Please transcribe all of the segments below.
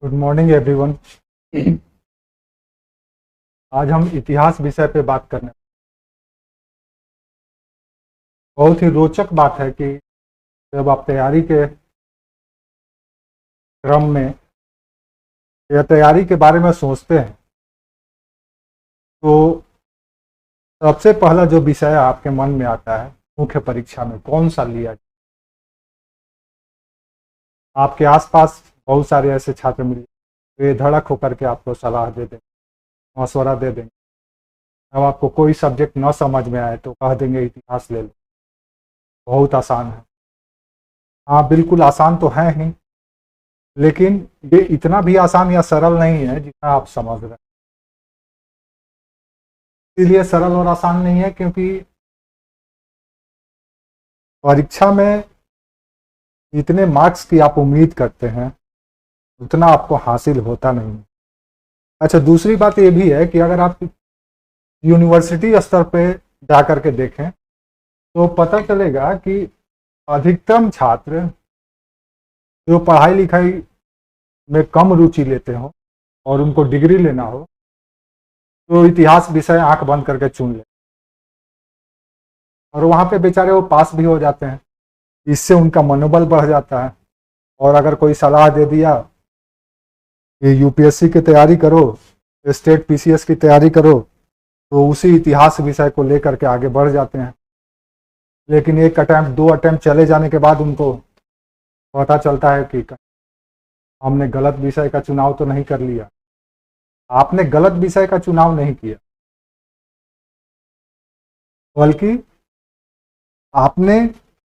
Good morning everyone. आज हम इतिहास विषय पे बात करने। बहुत ही रोचक बात है कि जब आप तैयारी के क्रम में या तैयारी के बारे में सोचते हैं तो सबसे पहला जो विषय आपके मन में आता है मुख्य परीक्षा में कौन सा लिया जाए। आपके आसपास बहुत सारे ऐसे छात्र मिले वे धड़क होकर के आपको सलाह दे देंगे, मशवरा दे देंगे। अब आपको कोई सब्जेक्ट न समझ में आए तो कह देंगे इतिहास ले लो, बहुत आसान है। हाँ, बिल्कुल आसान तो है ही, लेकिन ये इतना भी आसान या सरल नहीं है जितना आप समझ रहे हैं। इसलिए सरल और आसान नहीं है क्योंकि परीक्षा में जितने मार्क्स की आप उम्मीद करते हैं उतना आपको हासिल होता नहीं। अच्छा, दूसरी बात ये भी है कि अगर आप यूनिवर्सिटी स्तर पे जा कर के देखें तो पता चलेगा कि अधिकतम छात्र जो पढ़ाई लिखाई में कम रुचि लेते हो और उनको डिग्री लेना हो तो इतिहास विषय आंख बंद करके चुन ले और वहाँ पे बेचारे वो पास भी हो जाते हैं। इससे उनका मनोबल बढ़ जाता है। और अगर कोई सलाह दे दिया कि यूपीएससी की तैयारी करो, स्टेट पीसीएस की तैयारी करो, तो उसी इतिहास विषय को लेकर के आगे बढ़ जाते हैं। लेकिन एक अटैम्प्ट दो अटैम्प्ट चले जाने के बाद उनको पता चलता है कि हमने गलत विषय का चुनाव तो नहीं कर लिया। आपने गलत विषय का चुनाव नहीं किया, बल्कि आपने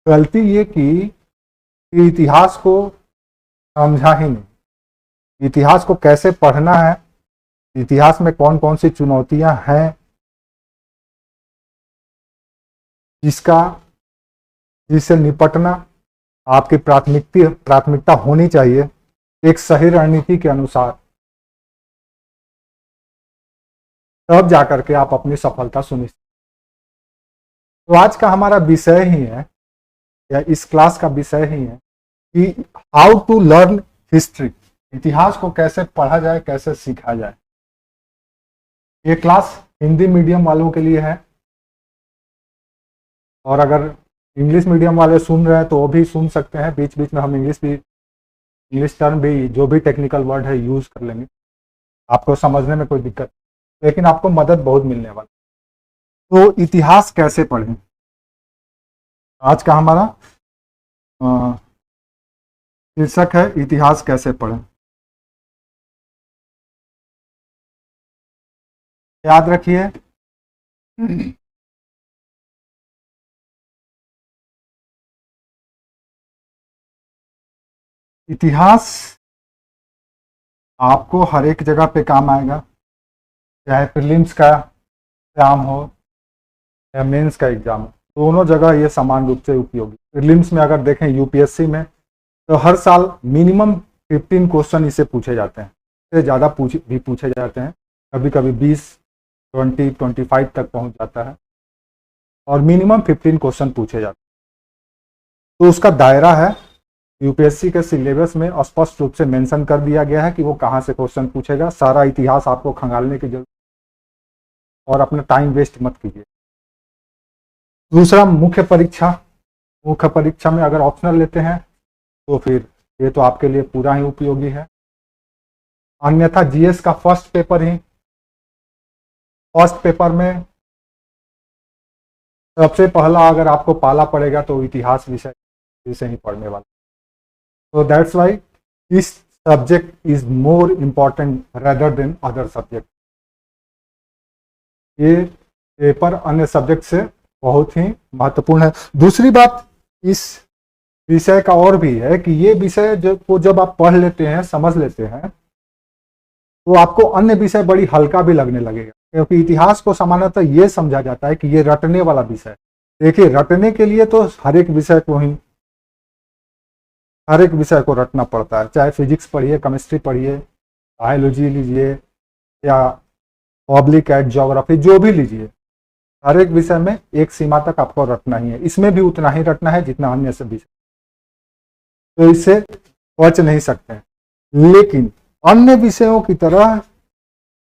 गलती ये की कि इतिहास को समझा ही नहीं। इतिहास को कैसे पढ़ना है, इतिहास में कौन कौन सी चुनौतियां हैं जिससे निपटना आपकी प्राथमिकता होनी चाहिए एक सही रणनीति के अनुसार, तब जाकर के आप अपनी सफलता सुनिश्चित। तो आज का हमारा विषय ही है या इस क्लास का विषय ही है कि हाउ टू लर्न हिस्ट्री, इतिहास को कैसे पढ़ा जाए, कैसे सीखा जाए। ये क्लास हिंदी मीडियम वालों के लिए है और अगर इंग्लिश मीडियम वाले सुन रहे हैं तो वो भी सुन सकते हैं। बीच बीच में हम इंग्लिश टर्म भी, जो भी टेक्निकल वर्ड है, यूज कर लेंगे। आपको समझने में कोई दिक्कत, लेकिन आपको मदद बहुत मिलने वाली। तो इतिहास कैसे पढ़ें, आज का हमारा शीर्षक है इतिहास कैसे पढ़ें। याद रखिए, इतिहास आपको हर एक जगह पे काम आएगा, चाहे प्रीलिम्स का एग्जाम हो या मेंस का एग्जाम हो, दोनों जगह ये समान रूप से उपयोगी। प्रीलिम्स में अगर देखें यूपीएससी में तो हर साल मिनिमम 15 क्वेश्चन इसे पूछे जाते हैं, इससे ज़्यादा भी पूछे जाते हैं। कभी कभी 20, 20, 25 तक पहुंच जाता है और मिनिमम 15 क्वेश्चन पूछे जाते हैं। तो उसका दायरा है यूपीएससी के सिलेबस में स्पष्ट रूप से मेंशन कर दिया गया है कि वो कहाँ से क्वेश्चन पूछेगा। सारा इतिहास आपको खंगालने की जरूरत और अपना टाइम वेस्ट मत कीजिए। दूसरा, मुख्य परीक्षा में अगर ऑप्शनल लेते हैं तो फिर ये तो आपके लिए पूरा ही उपयोगी है। अन्यथा जीएस का फर्स्ट पेपर में सबसे पहला अगर आपको पाला पड़ेगा तो इतिहास विषय से ही पढ़ने वाला। So that's why this subject is more important rather than other subject. ये पेपर अन्य सब्जेक्ट से बहुत ही महत्वपूर्ण है। दूसरी बात इस विषय का और भी है कि ये विषय जब आप पढ़ लेते हैं, समझ लेते हैं, तो आपको अन्य विषय बड़ी हल्का भी लगने लगेगा, क्योंकि इतिहास को सामान्यतः ये समझा जाता है कि ये रटने वाला विषय। देखिए, रटने के लिए तो हर एक विषय को रटना पड़ता है, चाहे फिजिक्स पढ़िए, केमिस्ट्री पढ़िए, बायोलॉजी लीजिए या पब्लिक एड ज्योग्राफी, जो भी लीजिए, हर एक विषय में एक सीमा तक आपको रटना ही है। इसमें भी उतना ही रटना है जितना अन्य सब विषय, तो इससे बच नहीं सकते हैं। लेकिन अन्य विषयों की तरह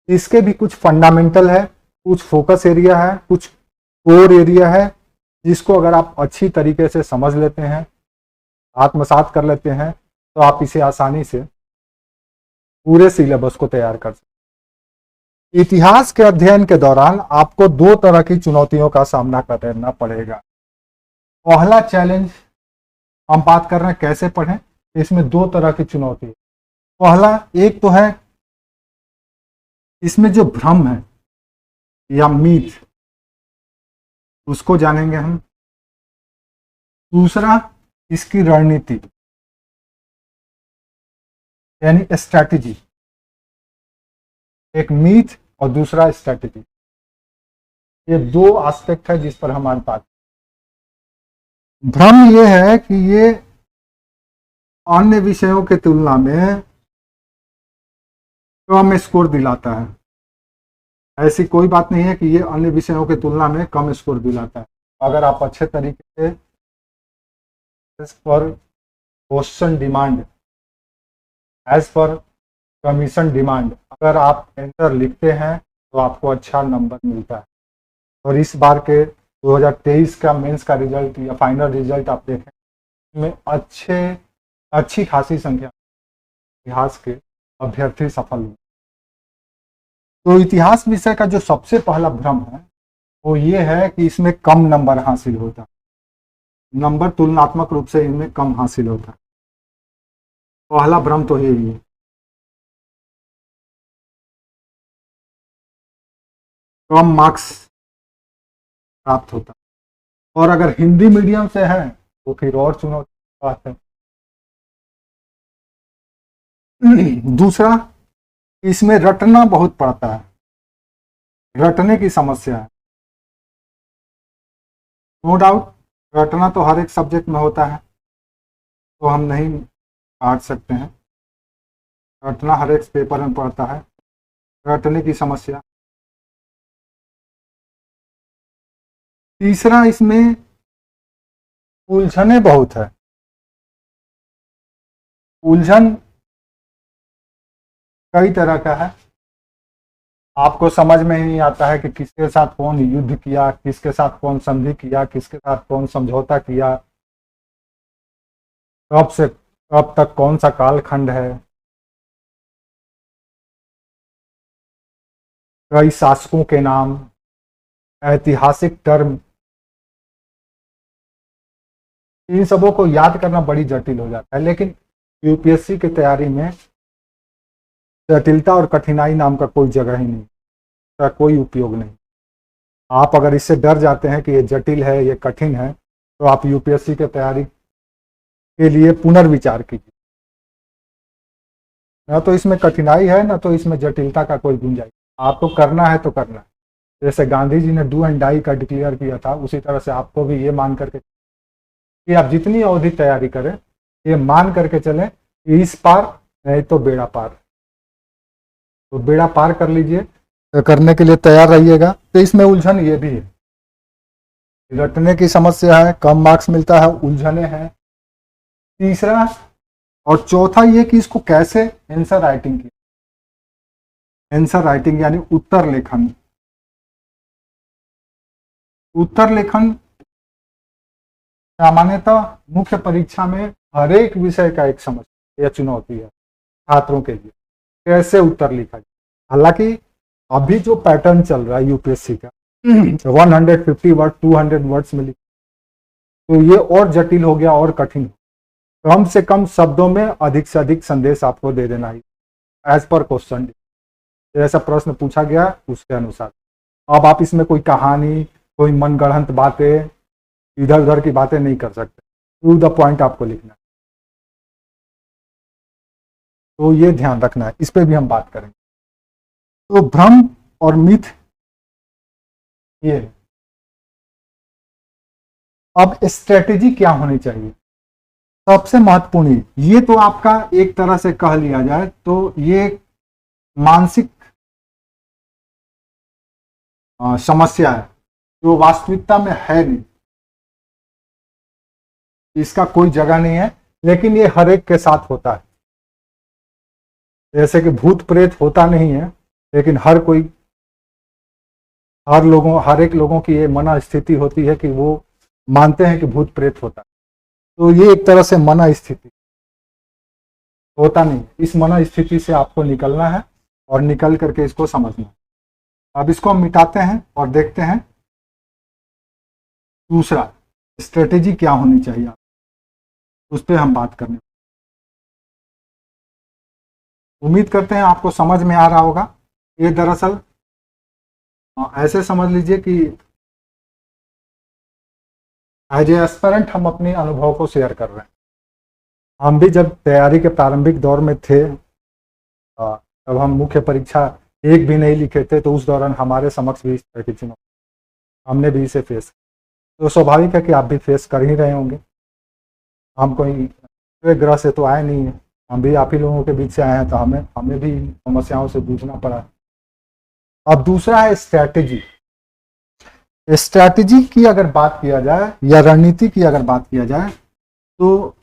इसके भी कुछ फंडामेंटल है, कुछ फोकस एरिया है, कुछ कोर एरिया है, जिसको अगर आप अच्छी तरीके से समझ लेते हैं, आत्मसात कर लेते हैं, तो आप इसे आसानी से पूरे सिलेबस को तैयार कर सकते हैं। इतिहास के अध्ययन के दौरान आपको दो तरह की चुनौतियों का सामना करना पड़ेगा। पहला चैलेंज, हम बात कर रहे हैं कैसे पढ़ें, इसमें दो तरह की चुनौती। पहला एक तो है इसमें जो भ्रम है या मीथ, उसको जानेंगे हम। दूसरा इसकी रणनीति यानी स्ट्रैटेजी। एक मीथ और दूसरा स्ट्रैटेजी, ये दो एस्पेक्ट है जिस पर हम आज बात। भ्रम ये है कि ये अन्य विषयों के तुलना में कम स्कोर दिलाता है। ऐसी कोई बात नहीं है कि ये अन्य विषयों के तुलना में कम स्कोर दिलाता है। अगर आप अच्छे तरीके से as per question demand, as per commission demand, अगर आप आंसर लिखते हैं तो आपको अच्छा नंबर मिलता है। और इस बार के 2023 का मेंस का रिजल्ट या फाइनल रिजल्ट आप देखें, में अच्छी खासी संख्या इतिहास के अभ्यर्थी सफल हुए। तो इतिहास विषय का जो सबसे पहला भ्रम है वो ये है कि इसमें कम नंबर हासिल होता है, नंबर तुलनात्मक रूप से इनमें कम हासिल होता है। पहला भ्रम तो यही है। कम मार्क्स प्राप्त होता है। और अगर हिंदी मीडियम से है तो फिर और चुनौती बात है। दूसरा, इसमें रटना बहुत पड़ता है, रटने की समस्या है। नो डाउट रटना तो हर एक सब्जेक्ट में होता है, तो हम नहीं काट सकते हैं, रटना हर एक पेपर में पड़ता है, रटने की समस्या। तीसरा, इसमें उलझने बहुत है। उलझन कई तरह का है, आपको समझ में ही नहीं आता है कि किसके साथ कौन युद्ध किया, किसके साथ कौन संधि किया, किसके साथ कौन समझौता किया, कब से कब तक कौन सा कालखंड है, कई शासकों के नाम, ऐतिहासिक टर्म, इन सबों को याद करना बड़ी जटिल हो जाता है। लेकिन यूपीएससी की तैयारी में जटिलता और कठिनाई नाम का कोई जगह ही नहीं, का कोई उपयोग नहीं। आप अगर इससे डर जाते हैं कि ये जटिल है, ये कठिन है, तो आप यूपीएससी की तैयारी के लिए पुनर्विचार कीजिए। ना तो इसमें कठिनाई है, ना तो इसमें जटिलता का कोई गुंजाइश। आपको करना है तो करना है। जैसे गांधी जी ने डू एंड डाई का डिक्लेयर किया था, उसी तरह से आपको भी ये मान करके कि आप जितनी अवधि तैयारी करें, ये मान करके चलें कि इस पार नहीं तो बेड़ा पार। तो बेड़ा पार कर लीजिए, तो करने के लिए तैयार रहिएगा। तो इसमें उलझन ये भी है, रटने की समस्या है, कम मार्क्स मिलता है, उलझने हैं। तीसरा और चौथा ये कि इसको कैसे आंसर राइटिंग की, आंसर राइटिंग यानी उत्तर लेखन। उत्तर लेखन सामान्यतः मुख्य परीक्षा में हर एक विषय का एक समस्या या चुनौती है छात्रों के लिए, कैसे उत्तर लिखा जाए। हालांकि अभी जो पैटर्न चल रहा है यूपीएससी का 150 वर्ड 200 वर्ड्स में लिख, तो ये और जटिल हो गया और कठिन। कम से कम शब्दों में अधिक से अधिक संदेश आपको दे देना ही, एज पर क्वेश्चन। जैसा प्रश्न पूछा गया उसके अनुसार। अब आप इसमें कोई कहानी, कोई मनगढ़ंत बातें, इधर उधर की बातें नहीं कर सकते, टू द पॉइंट आपको लिखना है। तो ये ध्यान रखना है, इस पर भी हम बात करेंगे। तो भ्रम और मिथ ये। अब स्ट्रेटेजी क्या होनी चाहिए, सबसे महत्वपूर्ण ये तो आपका एक तरह से कह लिया जाए तो ये मानसिक समस्या है जो वास्तविकता में है नहीं, इसका कोई जगह नहीं है, लेकिन ये हर एक के साथ होता है। जैसे कि भूत प्रेत होता नहीं है, लेकिन हर एक लोगों की ये मना स्थिति होती है कि वो मानते हैं कि भूत प्रेत होता है। तो ये एक तरह से मना स्थिति होता नहीं। इस मना स्थिति से आपको निकलना है और निकल करके इसको समझना है। अब इसको हम मिटाते हैं और देखते हैं दूसरा स्ट्रेटेजी क्या होनी चाहिए, उस पर हम बात करने। उम्मीद करते हैं आपको समझ में आ रहा होगा। ये दरअसल ऐसे समझ लीजिए कि एज ए एस्पिरेंट हम अपने अनुभव को शेयर कर रहे हैं। हम भी जब तैयारी के प्रारंभिक दौर में थे, तब हम मुख्य परीक्षा एक भी नहीं लिखे थे, तो उस दौरान हमारे समक्ष भी इस तरह की चुनौती, हमने भी इसे फेस, तो स्वाभाविक है कि आप भी फेस कर ही रहे होंगे। हम कोई ग्रह से तो आए नहीं है, हम भी आप ही लोगों के बीच से आए हैं, तो हमें भी समस्याओं से जूझना पड़ा। अब दूसरा है स्ट्रैटेजी। स्ट्रैटेजी की अगर बात किया जाए या रणनीति की अगर बात किया जाए, तो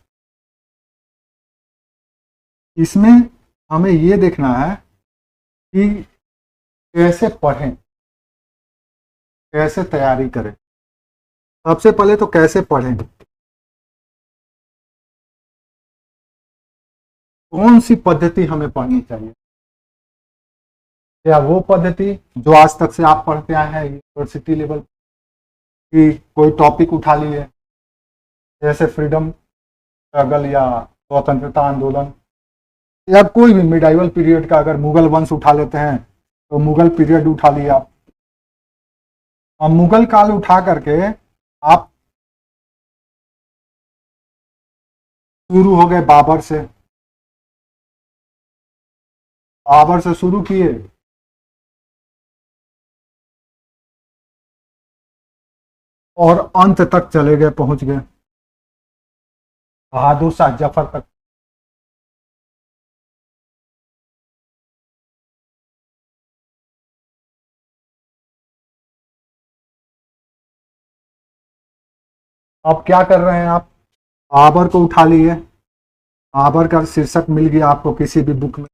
इसमें हमें ये देखना है कि कैसे पढ़ें, कैसे तैयारी करें। सबसे पहले तो कैसे पढ़ें, कौन सी पद्धति हमें पढ़नी चाहिए। या वो पद्धति जो आज तक से आप पढ़ते आए हैं यूनिवर्सिटी लेवल की, कोई टॉपिक उठा लिए जैसे फ्रीडम स्ट्रगल या स्वतंत्रता आंदोलन, या कोई भी मिडाइवल पीरियड का अगर मुगल वंश उठा लेते हैं तो मुगल पीरियड उठा लिया। अब मुगल काल उठा करके आप शुरू हो गए बाबर से शुरू किए और अंत तक चले गए, पहुंच गए बहादुर शाह जफर तक। अब क्या कर रहे हैं आप, बाबर को उठा लिए, बाबर का शीर्षक मिल गया आपको किसी भी बुक में,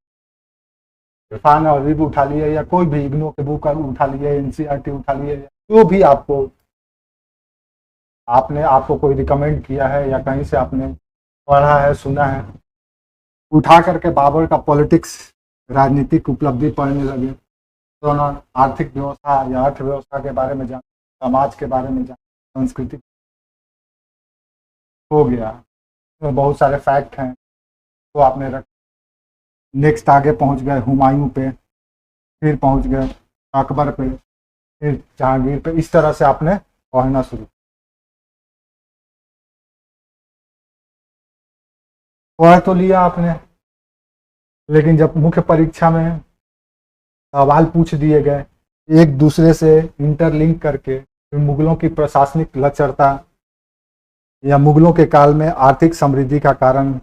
इरफान और उठा लिए, या कोई भी इग्नो के बुक उठा लिए, एनसीईआरटी उठा लिए, जो भी आपको कोई रिकमेंड किया है या कहीं से आपने पढ़ा है, सुना है, उठा करके बाबर का पॉलिटिक्स, राजनीतिक उपलब्धि पढ़ने लगे। तो आर्थिक व्यवस्था या अर्थव्यवस्था के बारे में जान, समाज के बारे में जान, संस्कृति हो गया, तो बहुत सारे फैक्ट हैं तो आपने रख। नेक्स्ट आगे पहुंच गए हुमायूं पे, फिर पहुंच गए अकबर पे, फिर जहांगीर पे। इस तरह से आपने पढ़ना शुरू, पढ़ तो लिया आपने, लेकिन जब मुख्य परीक्षा में सवाल पूछ दिए गए एक दूसरे से इंटरलिंक करके, फिर मुगलों की प्रशासनिक लचरता या मुगलों के काल में आर्थिक समृद्धि का कारण,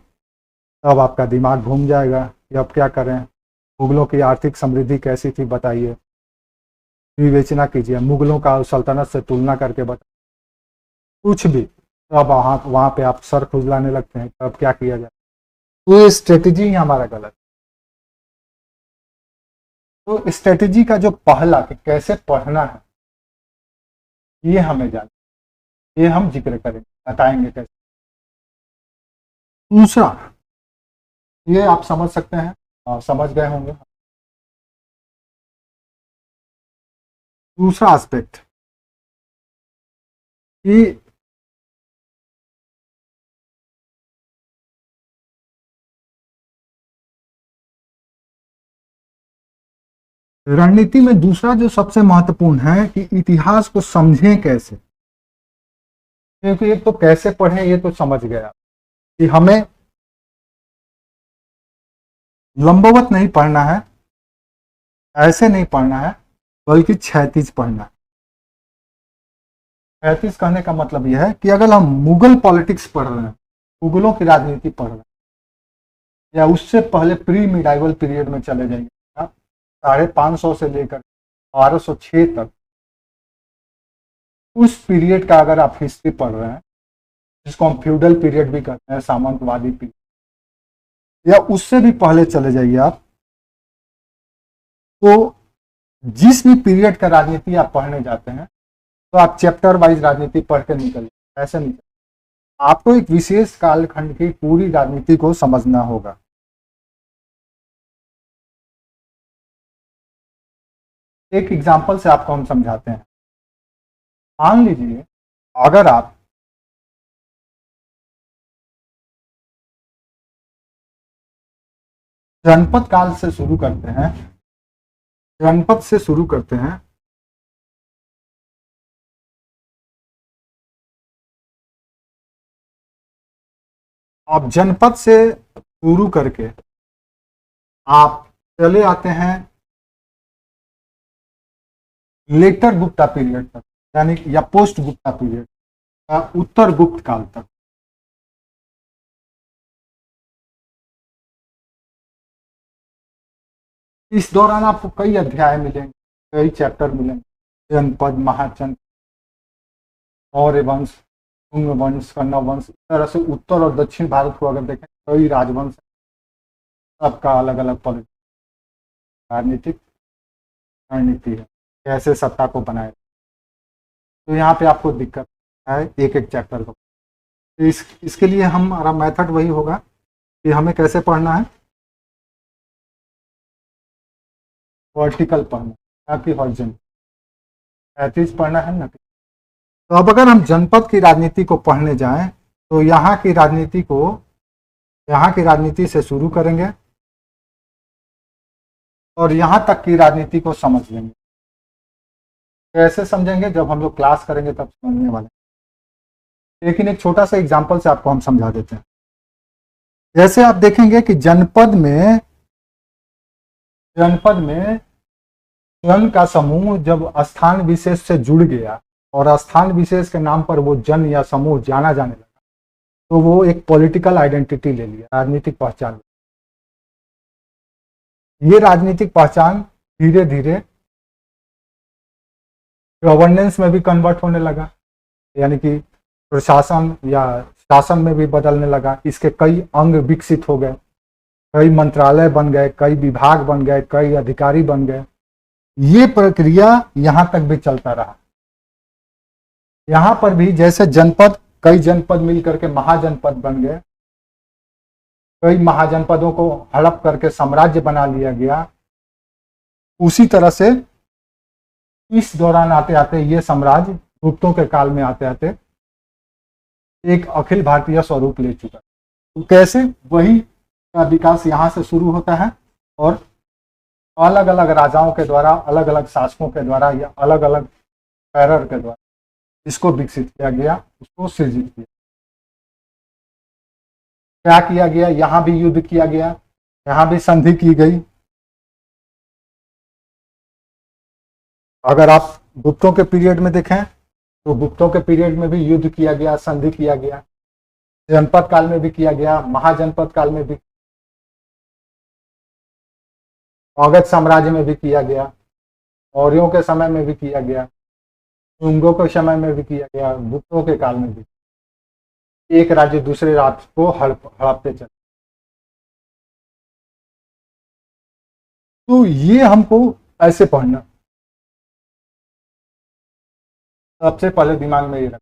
तब आपका दिमाग घूम जाएगा कि अब क्या करें, मुगलों की आर्थिक समृद्धि कैसी थी बताइए, विवेचना कीजिए, मुगलों का सल्तनत से तुलना करके बताइए, कुछ भी। तो अब वहाँ पे आप सर खुजलाने लगते हैं, अब क्या किया जाए। तो ये स्ट्रेटेजी ही हमारा गलत। तो स्ट्रेटेजी का जो पहला कि कैसे पढ़ना है, ये हमें जान, ये हम जिक्र करेंगे, बताएंगे कैसे। दूसरा, ये आप समझ सकते हैं, समझ गए होंगे। दूसरा एस्पेक्ट कि रणनीति में दूसरा जो सबसे महत्वपूर्ण है कि इतिहास को समझें कैसे। क्योंकि एक तो कैसे पढ़ें ये तो समझ गया कि हमें लंबवत नहीं पढ़ना है, ऐसे नहीं पढ़ना है, बल्कि क्षैतिज पढ़ना है। क्षैतिज कहने का मतलब यह है कि अगर हम मुगल पॉलिटिक्स पढ़ रहे हैं, मुगलों की राजनीति पढ़ रहे हैं, या उससे पहले प्री मिडाइवल पीरियड में चले जाएंगे, 550 से लेकर 1206 तक, उस पीरियड का अगर आप हिस्ट्री पढ़ रहे हैं, जिसको हम फ्यूडल पीरियड भी कहते हैं, सामंतवादी पीरियड, या उससे भी पहले चले जाइए आप तो जिस भी पीरियड का राजनीति आप पढ़ने जाते हैं तो आप चैप्टर वाइज राजनीति पढ़ के निकलिए, ऐसे नहीं। आपको एक विशेष कालखंड की पूरी राजनीति को समझना होगा। एक एग्जाम्पल से आपको हम समझाते हैं। मान लीजिए अगर आप जनपद काल से शुरू करते हैं, जनपद से शुरू करते हैं, आप जनपद से शुरू करके आप चले आते हैं लेटर गुप्ता पीरियड तक, यानी या पोस्ट गुप्ता पीरियड या उत्तर गुप्त काल तक। इस दौरान आपको कई अध्याय मिलेंगे, कई चैप्टर मिलेंगे। जनपद, महाजन, मौर्य वंश, शुंग वंश, कण्व वंश, इस तरह से उत्तर और दक्षिण भारत को अगर देखें कई राजवंश, सबका अलग अलग पॉलिटिक्स, राजनीतिक रणनीति है, कैसे सत्ता को बनाए। तो यहाँ पे आपको दिक्कत है एक एक चैप्टर को। तो इसके लिए हमारा मेथड वही होगा कि हमें कैसे पढ़ना है, वर्टिकल पढ़ना ना कि हॉरिजॉन्टल, क्षैतिज पढ़ना है ना। तो अब अगर हम जनपद की राजनीति को पढ़ने जाएं तो यहाँ की राजनीति से शुरू करेंगे और यहाँ तक की राजनीति को समझ लेंगे। कैसे समझेंगे, जब हम लोग क्लास करेंगे तब समझने वाले। लेकिन एक छोटा सा एग्जाम्पल से आपको हम समझा देते हैं। जैसे आप देखेंगे कि जनपद में जन का समूह जब स्थान विशेष से जुड़ गया और स्थान विशेष के नाम पर वो जन या समूह जाना जाने लगा, तो वो एक पॉलिटिकल आइडेंटिटी ले लिया, राजनीतिक पहचान। ये राजनीतिक पहचान धीरे धीरे गवर्नेंस में भी कन्वर्ट होने लगा, यानी कि प्रशासन या शासन में भी बदलने लगा। इसके कई अंग विकसित हो गए, कई मंत्रालय बन गए, कई विभाग बन गए, कई अधिकारी बन गए। ये प्रक्रिया यहां तक भी चलता रहा। यहां पर भी जैसे कई जनपद मिलकर के महाजनपद बन गए, कई महाजनपदों को हड़प करके साम्राज्य बना लिया गया। उसी तरह से इस दौरान आते आते ये साम्राज्य गुप्तों के काल में आते आते एक अखिल भारतीय स्वरूप ले चुका। तो कैसे वही का विकास यहाँ से शुरू होता है और अलग अलग राजाओं के द्वारा, अलग अलग शासकों के द्वारा या अलग अलग पैरर के द्वारा इसको विकसित किया गया, उसको सृजित किया। क्या किया गया, यहाँ भी युद्ध किया गया, यहाँ भी संधि की गई। अगर आप गुप्तों के पीरियड में देखें तो गुप्तों के पीरियड में भी युद्ध किया गया, संधि किया गया। जनपद काल में भी किया गया, महाजनपद काल में भी, मगध साम्राज्य में भी किया गया, मौर्यों के समय में भी किया गया, शुंगों के समय में भी किया गया, गुप्तों के काल में भी। एक राज्य दूसरे राज्य को हड़पते चले। तो ये हमको ऐसे पढ़ना, सबसे पहले दिमाग में ये रखना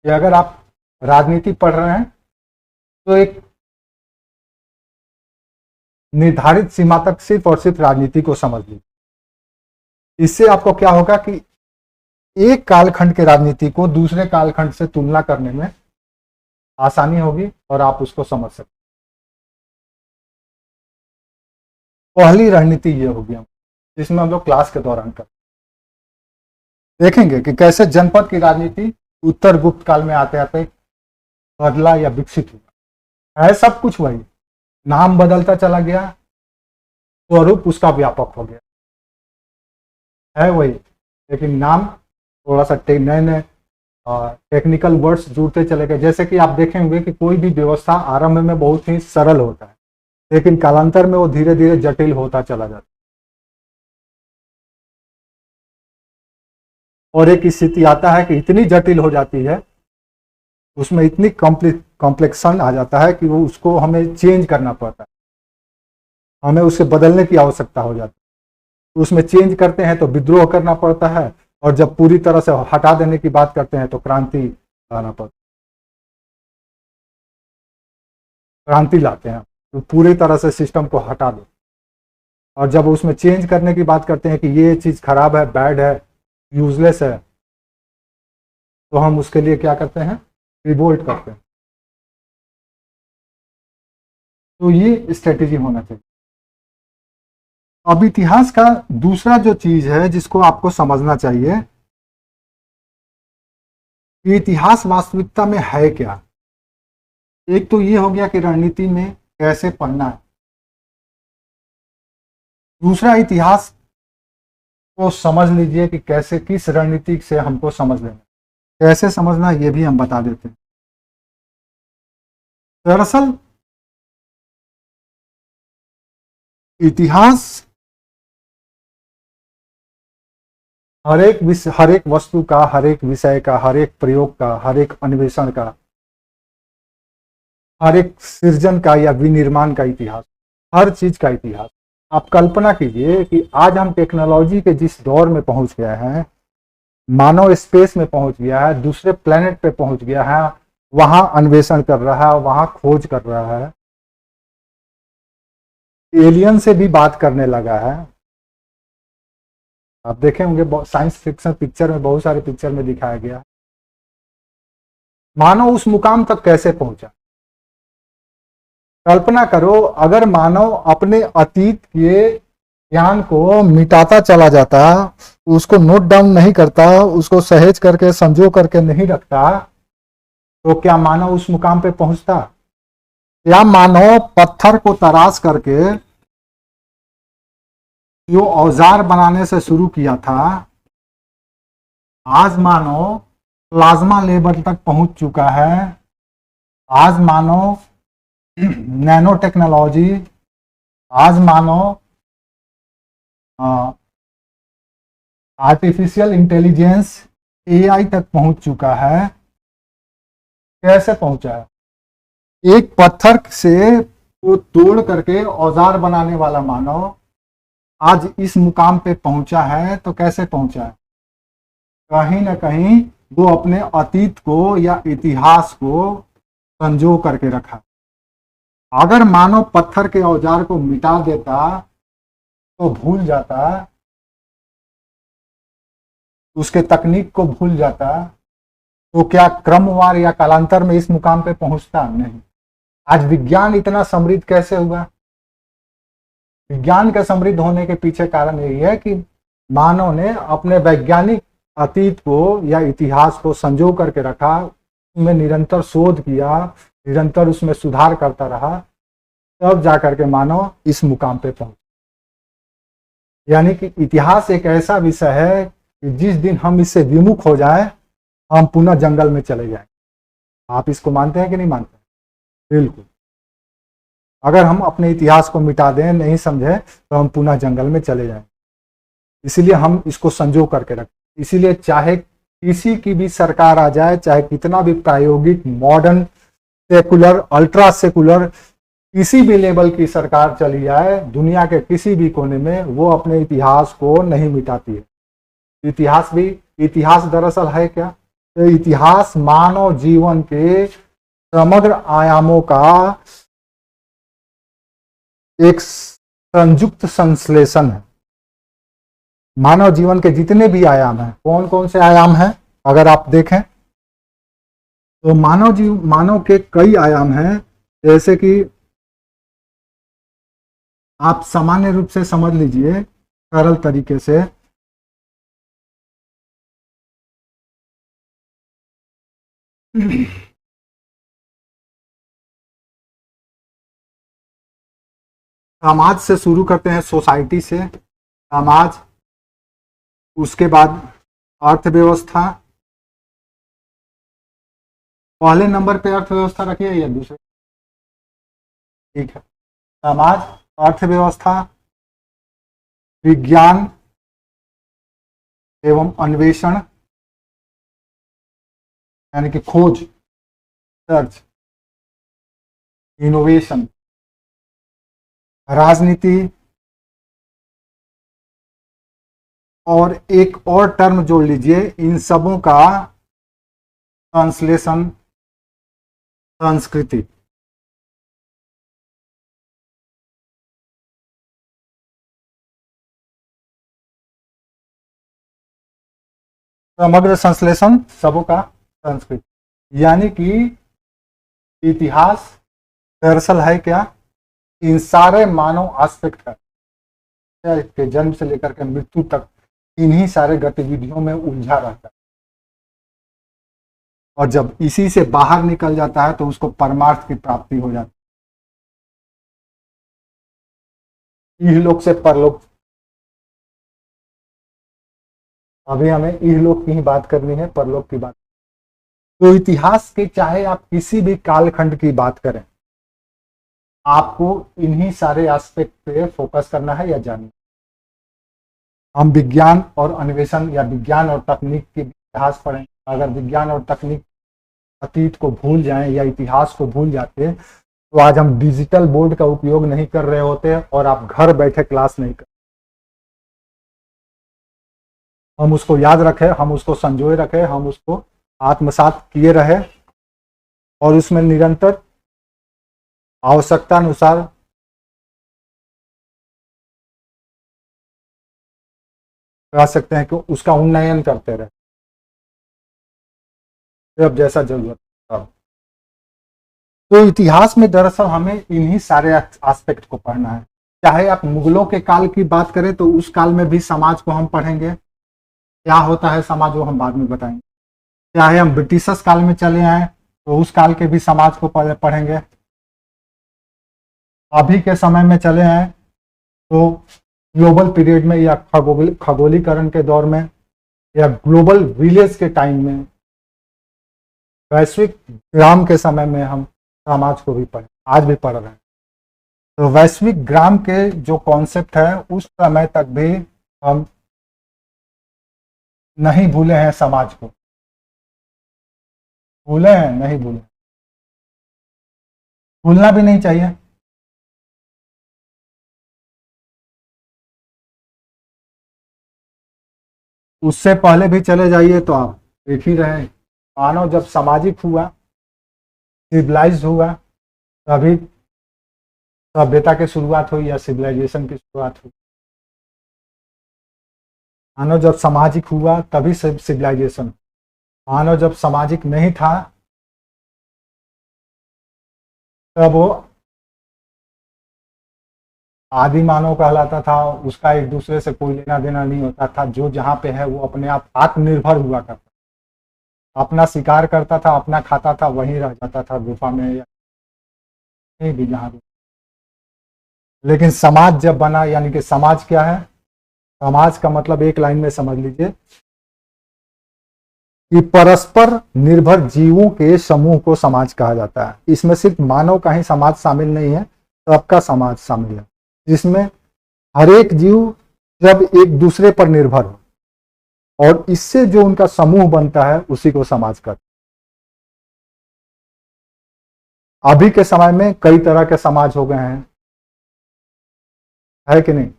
कि अगर आप राजनीति पढ़ रहे हैं तो एक निर्धारित सीमा तक सिर्फ और सिर्फ राजनीति को समझ लीजिए। इससे आपको क्या होगा कि एक कालखंड के राजनीति को दूसरे कालखंड से तुलना करने में आसानी होगी और आप उसको समझ सकते। पहली रणनीति ये होगी जिसमें हम लोग क्लास के दौरान कर देखेंगे कि कैसे जनपद की राजनीति उत्तर गुप्त काल में आते आते बदला या विकसित हुआ है। सब कुछ वही, नाम बदलता चला गया, स्वरूप उसका व्यापक हो गया है वही, लेकिन नाम थोड़ा सा नए नए टेक्निकल वर्ड्स जुड़ते चले गए। जैसे कि आप देखेंगे कि कोई भी व्यवस्था आरंभ में बहुत ही सरल होता है, लेकिन कालांतर में वो धीरे धीरे जटिल होता चला जाता है। और एक स्थिति आता है कि इतनी जटिल हो जाती है, उसमें इतनी कॉम्प्लेक्सन आ जाता है कि वो उसको हमें चेंज करना पड़ता है। हमें उसे बदलने की आवश्यकता हो जाती है। उसमें चेंज करते हैं तो विद्रोह करना पड़ता है, और जब पूरी तरह से हटा देने की बात करते हैं तो क्रांति लाना पड़ता है, क्रांति लाते हैं, तो पूरी तरह से सिस्टम को हटा दो। और जब उसमें चेंज करने की बात करते हैं कि ये चीज़ खराब है, बैड है, यूजलेस है, तो हम उसके लिए क्या करते हैं, रिवोल्ट करते हैं। तो ये स्ट्रेटेजी होना चाहिए। अब इतिहास का दूसरा जो चीज है जिसको आपको समझना चाहिए, कि इतिहास वास्तविकता में है क्या। एक तो ये हो गया कि रणनीति में कैसे पढ़ना है, दूसरा इतिहास को समझ लीजिए कि कैसे, किस रणनीति से हमको समझ लेना, कैसे समझना ये भी हम बता देते हैं। दरअसल इतिहास हर एक वस्तु का, हर एक विषय का, हर एक प्रयोग का, हर एक अन्वेषण का, हर एक सृजन का या विनिर्माण का इतिहास, हर चीज का इतिहास। आप कल्पना कीजिए कि आज हम टेक्नोलॉजी के जिस दौर में पहुंच गए हैं, मानव स्पेस में पहुंच गया है, दूसरे प्लेनेट पे पहुंच गया है, वहां अन्वेषण कर रहा है, वहां खोज कर रहा है, एलियन से भी बात करने लगा है। आप देखे होंगे साइंस फिक्शन पिक्चर में, बहुत सारे पिक्चर में दिखाया गया। मानव उस मुकाम तक कैसे पहुंचा। कल्पना करो अगर मानव अपने अतीत के ज्ञान को मिटाता चला जाता, उसको नोट डाउन नहीं करता, उसको सहेज करके संजो करके नहीं रखता, तो क्या मानव उस मुकाम पे पहुंचता। क्या मानव पत्थर को तराश करके जो औजार बनाने से शुरू किया था, आज मानव प्लाज्मा लेवल तक पहुंच चुका है। आज मानव नैनो टेक्नोलॉजी, आज मानव आर्टिफिशियल इंटेलिजेंस, एआई तक पहुंच चुका है। कैसे पहुंचा है। एक पत्थर से वो तोड़ करके औजार बनाने वाला मानव आज इस मुकाम पे पहुंचा है, तो कैसे पहुंचा है। कहीं ना कहीं वो अपने अतीत को या इतिहास को संजो करके रखा। अगर मानव पत्थर के औजार को मिटा देता, तो भूल जाता, उसके तकनीक को भूल जाता, तो क्या क्रमवार या कालांतर में इस मुकाम पे पहुंचता। नहीं। आज विज्ञान इतना समृद्ध कैसे हुआ। विज्ञान के समृद्ध होने के पीछे कारण यही है कि मानव ने अपने वैज्ञानिक अतीत को या इतिहास को संजो करके रखा, उसमें निरंतर शोध किया, निरंतर उसमें सुधार करता रहा, तब जाकर के मानव इस मुकाम पे पहुंचा। यानी कि इतिहास एक ऐसा विषय है कि जिस दिन हम इससे विमुख हो जाएं, हम पुनः जंगल में चले जाएं। आप इसको मानते हैं कि नहीं मानते। बिल्कुल। अगर हम अपने इतिहास को मिटा दें, नहीं समझे, तो हम पुनः जंगल में चले जाएं। इसीलिए हम इसको संजो करके रखें। इसीलिए चाहे किसी की भी सरकार आ जाए, चाहे कितना भी प्रायोगिक, मॉडर्न, सेकुलर, अल्ट्रा सेकुलर, किसी भी लेवल की सरकार चली जाए दुनिया के किसी भी कोने में, वो अपने इतिहास को नहीं मिटाती है। इतिहास दरअसल है क्या। तो इतिहास मानव जीवन के समग्र आयामों का एक संयुक्त संश्लेषण है। मानव जीवन के जितने भी आयाम हैं, कौन कौन से आयाम हैं, अगर आप देखें तो मानव के कई आयाम हैं। जैसे कि आप सामान्य रूप से समझ लीजिए, सरल तरीके से, समाज से शुरू करते हैं, सोसाइटी से, समाज, उसके बाद अर्थव्यवस्था। पहले नंबर पे अर्थव्यवस्था रखिए या दूसरे। ठीक है। समाज, अर्थव्यवस्था, विज्ञान एवं अन्वेषण, यानी कि खोज, सर्च, इनोवेशन, राजनीति, और एक और टर्म जोड़ लीजिए, इन सबों का ट्रांसलेशन संस्कृति। समग्र संश्लेषण सबों का संस्कृति, यानी कि इतिहास दरअसल है क्या, इन सारे मानव एस्पेक्ट है, इसके जन्म से लेकर के मृत्यु तक इन्हीं सारे गतिविधियों में उलझा रहता है, और जब इसी से बाहर निकल जाता है तो उसको परमार्थ की प्राप्ति हो जाती है, इहलोक से परलोक। अभी हमें इहलोक की ही बात करनी है, परलोक की बात। तो इतिहास के चाहे आप किसी भी कालखंड की बात करें, आपको इन्हीं सारे एस्पेक्ट पे फोकस करना है या जानना। हम विज्ञान और अन्वेषण या विज्ञान और तकनीक के इतिहास पढ़ें, अगर विज्ञान और तकनीक अतीत को भूल जाएं या इतिहास को भूल जाते तो आज हम डिजिटल बोर्ड का उपयोग नहीं कर रहे होते और आप घर बैठे क्लास नहीं कर। हम उसको याद रखें, हम उसको संजोए रखें, हम उसको आत्मसात किए रहे और उसमें निरंतर आवश्यकता अनुसार कह सकते हैं कि उसका उन्नयन करते रहे जब जैसा जरूरत तब। तो इतिहास में दरअसल हमें इन्हीं सारे एस्पेक्ट को पढ़ना है। चाहे आप मुगलों के काल की बात करें तो उस काल में भी समाज को हम पढ़ेंगे, क्या होता है समाज वो हम बाद में बताएंगे। चाहे हम ब्रिटिशर्स काल में चले आए तो उस काल के भी समाज को पढ़ेंगे। अभी के समय में चले आए तो ग्लोबल पीरियड में या खगोलीकरण के दौर में या ग्लोबल विलेज के टाइम में, वैश्विक ग्राम के समय में हम समाज को भी पढ़े, आज भी पढ़ रहे हैं। तो वैश्विक ग्राम के जो कॉन्सेप्ट है उस समय तक भी हम नहीं भूले हैं, समाज को भूले हैं, नहीं भूले, भूलना भी नहीं चाहिए। उससे पहले भी चले जाइए तो आप देख ही रहे हैं, मानव जब सामाजिक हुआ, सिविलाइज हुआ, तभी सभ्यता की शुरुआत हुई या सिविलाइजेशन की शुरुआत हुई। मानव जब सामाजिक हुआ तभी सिविलाइजेशन। मानव जब सामाजिक नहीं था तब वो आदि मानव कहलाता था, उसका एक दूसरे से कोई लेना देना नहीं होता था, जो जहाँ पे है वो अपने आप आत्मनिर्भर हुआ करता, अपना शिकार करता था, अपना खाता था, वहीं रह जाता था गुफा में या कहीं भी जहाँ भी। लेकिन समाज जब बना, यानी कि समाज क्या है, समाज का मतलब एक लाइन में समझ लीजिए कि परस्पर निर्भर जीवों के समूह को समाज कहा जाता है। इसमें सिर्फ मानव का ही समाज शामिल नहीं है, सबका समाज शामिल है, जिसमें हर एक जीव जब एक दूसरे पर निर्भर हो और इससे जो उनका समूह बनता है उसी को समाज कहते हैं। अभी के समय में कई तरह के समाज हो गए हैं, है कि नहीं?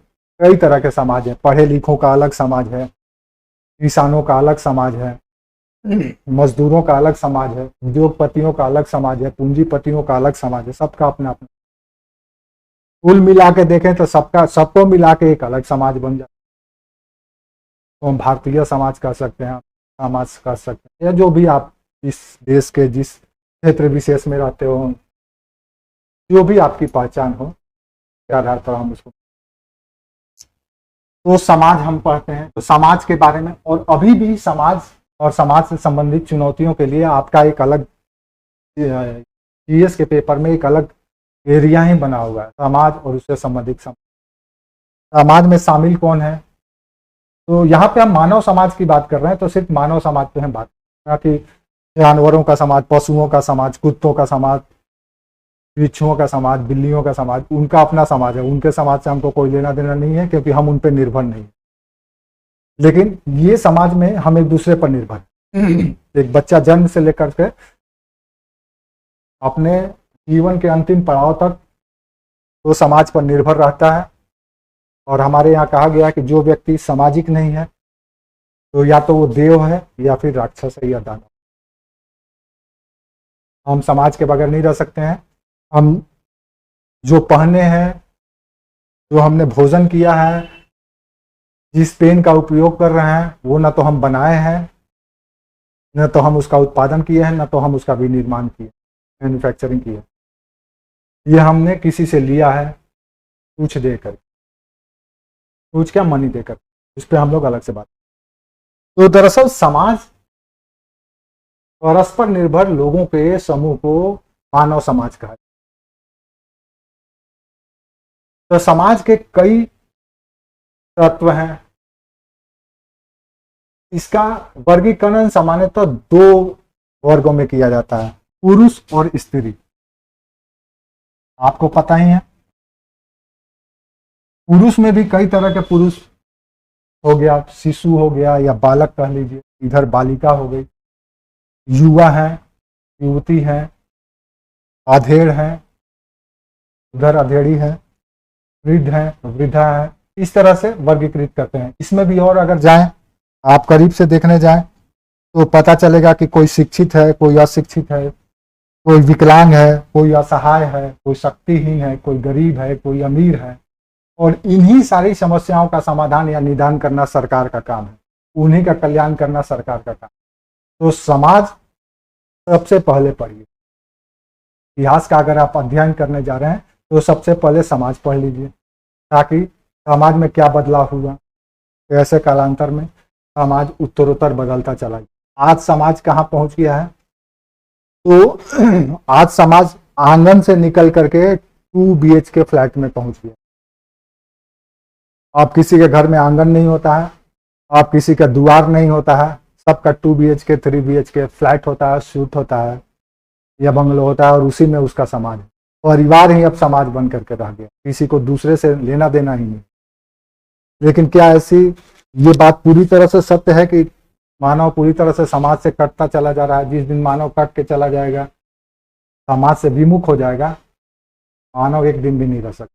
कई तरह के समाज है, पढ़े लिखों का अलग समाज है, किसानों का अलग समाज है, मजदूरों का अलग समाज है, उद्योगपतियों का अलग समाज है, पूंजीपतियों का अलग समाज है, सबका अपना अपना। कुल मिला के देखें तो सबको मिला के एक अलग समाज बन जाता है। तो हम भारतीय समाज कह सकते हैं, समाज कह सकते हैं, या जो भी आप इस देश के जिस क्षेत्र विशेष में रहते हो, जो भी आपकी पहचान हो, के आधार पर हम उसको तो समाज हम पढ़ते हैं। तो समाज के बारे में, और अभी भी समाज और समाज से संबंधित चुनौतियों के लिए आपका एक अलग जीएस के पेपर में एक अलग एरिया ही बना हुआ है, समाज और उससे संबंधित समाज में शामिल कौन है। तो यहाँ पे हम मानव समाज की बात कर रहे हैं, तो सिर्फ मानव समाज पे हम बात कर रहे हैं, कि जानवरों का समाज, पशुओं का समाज, कुत्तों का समाज, बिच्छुओं का समाज, बिल्लियों का समाज, उनका अपना समाज है, उनके समाज से हमको कोई लेना देना नहीं है, क्योंकि हम उन पर निर्भर नहीं है। लेकिन ये समाज में हम एक दूसरे पर निर्भर है। एक बच्चा जन्म से लेकर के अपने जीवन के अंतिम पड़ाव तक तो समाज पर निर्भर रहता है। और हमारे यहाँ कहा गया कि जो व्यक्ति सामाजिक नहीं है तो या तो वो देव है या फिर राक्षस है या दानव। हम समाज के बगैर नहीं रह सकते हैं। हम जो पहने हैं, जो हमने भोजन किया है, जिस पेन का उपयोग कर रहे हैं, वो ना तो हम बनाए हैं, न तो हम उसका उत्पादन किए हैं, न तो हम उसका विनिर्माण किए, मैन्युफैक्चरिंग किए। ये हमने किसी से लिया है, कुछ देकर, कुछ क्या मनी देकर। उस पर हम लोग अलग से बात। तो दरअसल समाज परस्पर निर्भर लोगों के समूह को मानव समाज कहा। तो समाज के कई तत्व हैं। इसका वर्गीकरण सामान्यतः दो वर्गों में किया जाता है, पुरुष और स्त्री। आपको पता ही है, पुरुष में भी कई तरह के पुरुष हो गया, शिशु हो गया या बालक कह लीजिए, इधर बालिका हो गई, युवा है, युवती है, अधेड़ है, उधर अधेड़ी है, वृद्ध है, वृद्धा है। इस तरह से वर्गीकृत करते हैं। इसमें भी और अगर जाएं, आप करीब से देखने जाएं तो पता चलेगा कि कोई शिक्षित है, कोई अशिक्षित है, कोई विकलांग है, कोई असहाय है, कोई शक्तिहीन है, कोई गरीब है, कोई अमीर है। और इन्हीं सारी समस्याओं का समाधान या निदान करना सरकार का काम है, उन्हीं का कल्याण करना सरकार का काम। तो समाज सबसे पहले पढ़िए। इतिहास का अगर आप अध्ययन करने जा रहे हैं तो सबसे पहले समाज पढ़ लीजिए, ताकि समाज में क्या बदलाव हुआ। तो ऐसे कालांतर में समाज उत्तरोत्तर बदलता चला गया। आज समाज कहाँ पहुंच गया है? तो आज समाज आंगन से निकल करके 2 BHK फ्लैट में पहुंच गया। अब किसी के घर में आंगन नहीं होता है, अब किसी का द्वार नहीं होता है, सबका 2 BHK 3 BHK फ्लैट होता है, सूट होता है या बंगलो होता है, और उसी में उसका समाज है। परिवार ही अब समाज बन करके रह गया, किसी को दूसरे से लेना देना ही नहीं। लेकिन क्या ऐसी ये बात पूरी तरह से सत्य है कि मानव पूरी तरह से समाज से कटता चला जा रहा है? जिस दिन मानव कट के चला जाएगा, समाज से विमुख हो जाएगा, मानव एक दिन भी नहीं रह सकता।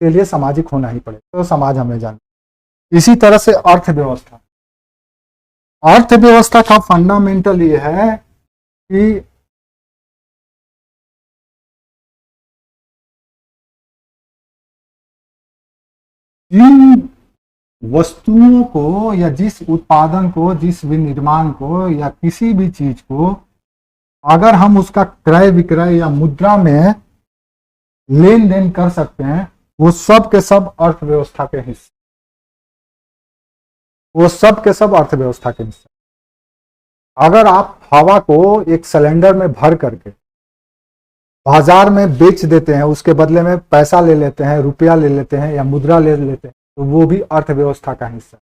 के लिए सामाजिक होना ही पड़ेगा। तो समाज हमें जाना। इसी तरह से अर्थव्यवस्था, अर्थव्यवस्था का फंडामेंटल ये है कि जिन वस्तुओं को या जिस उत्पादन को, जिस विनिर्माण को या किसी भी चीज को अगर हम उसका क्रय विक्रय या मुद्रा में लेन देन कर सकते हैं, वो सब के सब अर्थव्यवस्था के हिस्से, वो सब के सब अर्थव्यवस्था के हिस्से। अगर आप हवा को एक सिलेंडर में भर करके बाजार में बेच देते हैं, उसके बदले में पैसा ले लेते हैं, रुपया ले लेते हैं या मुद्रा ले लेते हैं, तो वो भी अर्थव्यवस्था का हिस्सा।